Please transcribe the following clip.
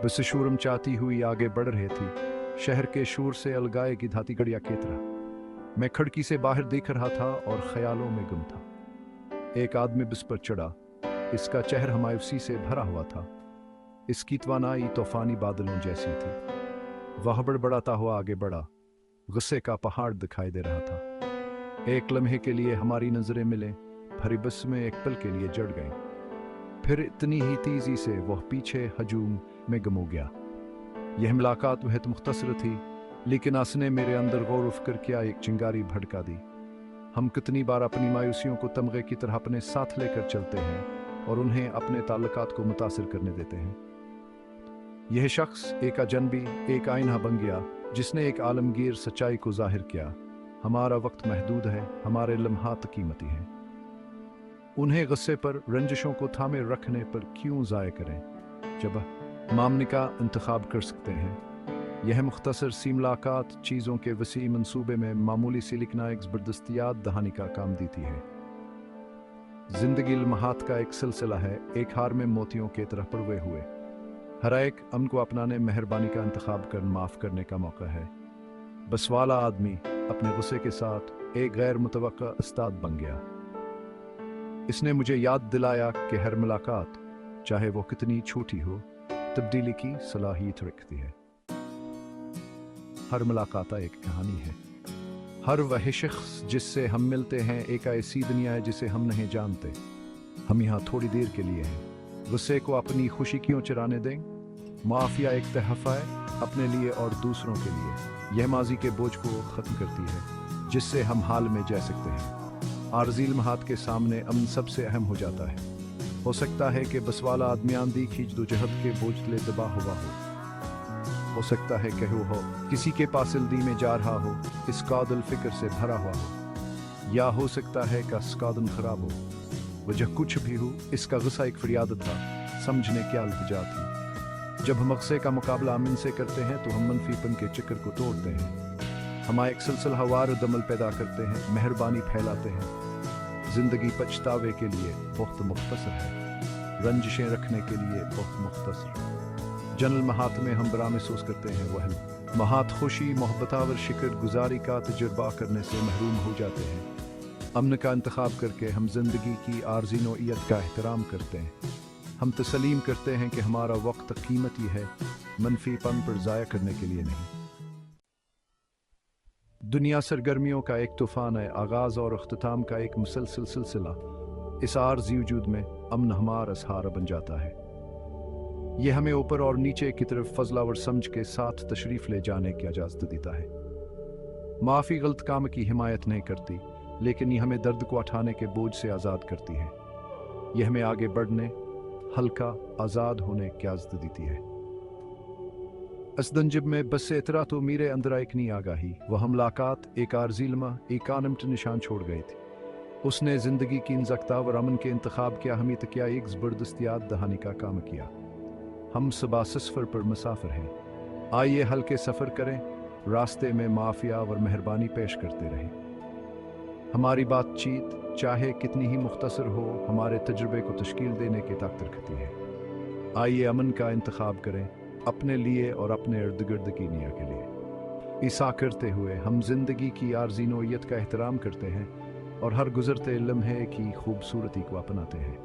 बस शूरम चाहती हुई आगे बढ़ रही थी, शहर के शोर से अलगाए की धाती गड़िया की तरह। मैं खिड़की से बाहर देख रहा था और ख्यालों में गुम था। एक आदमी बस पर चढ़ा। इसका चेहरा मायूसी से भरा हुआ था। इसकी तवानाई तूफानी बादलों जैसी थी। वह बड़बड़ाता हुआ आगे बढ़ा। गुस्से का पहाड़ दिखाई दे रहा था। एक लम्हे के लिए हमारी नजरें मिले, भरी बस में एक पल के लिए जड़ गई। फिर इतनी ही तेजी से वह पीछे हजूम में गुम हो गया। यह मुलाकात बेहद मुख्तसर थी, लेकिन उसने मेरे अंदर गौर व फिक्र किया एक चिंगारी भड़का दी। हम कितनी बार अपनी मायूसियों को तमगे की तरह अपने साथ लेकर चलते हैं और उन्हें अपने ताल्लुकात को मुतासिर करने देते हैं। यह शख्स एक अजनबी, एक आईना बन गया जिसने एक आलमगीर सच्चाई को जाहिर किया। हमारा वक्त महदूद है, हमारे लम्हात कीमती हैं। उन्हें गुस्से पर, रंजिशों को थामे रखने पर क्यों ज़ाय करें, जब मामने का इंतखाब कर सकते हैं। यह मुख्तसर सी मुलाकात चीज़ों के वसी मंसूबे में मामूली सी लिखना एक ज़बरदस्त याद दहानी का काम देती है। जिंदगी लम्हात का एक सिलसिला है, एक हार में मोतियों के तरह पड़े हुए। हर एक अमन को अपनाने, मेहरबानी का इंतखाब कर माफ़ करने का मौका है। बस वाला आदमी अपने गुस्से के साथ एक गैर मुतवक्का उस्ताद बन गया। इसने मुझे याद दिलाया कि हर मुलाकात, चाहे वो कितनी छोटी हो, तब्दीली की सलाहियत रखती है। हर मुलाकात एक कहानी है। हर वह शख्स जिससे हम मिलते हैं एक ऐसी दुनिया है जिसे हम नहीं जानते। हम यहाँ थोड़ी देर के लिए हैं। गुस्से को अपनी खुशी क्यों चुराने दें? माफिया एक तहफ़ा है अपने लिए और दूसरों के लिए। यह माजी के बोझ को ख़त्म करती है, जिससे हम हाल में जा सकते हैं। आरज़ी लम्हात के सामने अमन सबसे अहम हो जाता है। हो सकता है कि बस वाला आदमी आंधी खींच दो जहद के बोझ ले दबा हुआ हो सकता है कि वो हो किसी के पास जल्दी में जा रहा हो, इस कादल फिक्र से भरा हुआ हो, या हो सकता है कि स्कादन खराब हो। वजह कुछ भी हो, इसका गुस्सा एक फरियाद था, समझने क्या इल्तिजा थी। जब हम गुस्से का मुकाबला अमन से करते हैं तो हम मनफीपन के चक्कर को तोड़ते हैं। हम एक सिलसिलावार दमल पैदा करते हैं, मेहरबानी फैलाते हैं। जिंदगी पछतावे के लिए बहुत मुख्तसर है, रंजिशें रखने के लिए बहुत मुख्तसर। जनल महात में हम बरा महसूस करते हैं, वह महात खुशी मोहब्बतावर शिकर गुजारी का तजुर्बा करने से महरूम हो जाते हैं। अमन का इंतखाब करके हम जिंदगी की आर्जी नोयत का एहतराम करते हैं। हम तस्लीम करते हैं कि हमारा वक्त कीमती है, मनफीपन पर ज़ाया करने के लिए नहीं। दुनिया सरगर्मियों का एक तूफान है, आगाज़ और अख्तिताम का एक मुसलसल सिलसिला। इस आर्जी वजूद में अमन हमारा सहारा बन जाता है। यह हमें ऊपर और नीचे की तरफ फजलावर समझ के साथ तशरीफ ले जाने की इजाज़त देता है। माफ़ी गलत काम की हिमायत नहीं करती, लेकिन यह हमें दर्द को उठाने के बोझ से आज़ाद करती है। यह हमें आगे बढ़ने, हल्का आज़ाद होने की इजाज़त देती है। असदंजब में बस से इतरा तो मेरे अंदर एक नई आगाही, वह मुलाकात एक आरजीलमा, एक आनमट निशान छोड़ गई थी। उसने ज़िंदगी की इंजकता व अमन के इंतखाब किया, हमें तकिया एक ज़बरदस्त याद दहानी का काम किया। हम सबा सफ़र पर मुसाफिर हैं, आइए हल्के सफ़र करें, रास्ते में माफिया और मेहरबानी पेश करते रहें। हमारी बातचीत चाहे कितनी ही मुख्तसर हो, हमारे तजुर्बे को तश्कील देने की ताकत रखती है। आइए अमन का इंतखाब करें, अपने लिए और अपने इर्द गिर्द की निया के लिए। ऐसा करते हुए हम जिंदगी की आर्जी नोयत का एहतराम करते हैं और हर गुजरते लम्हे की खूबसूरती को अपनाते हैं।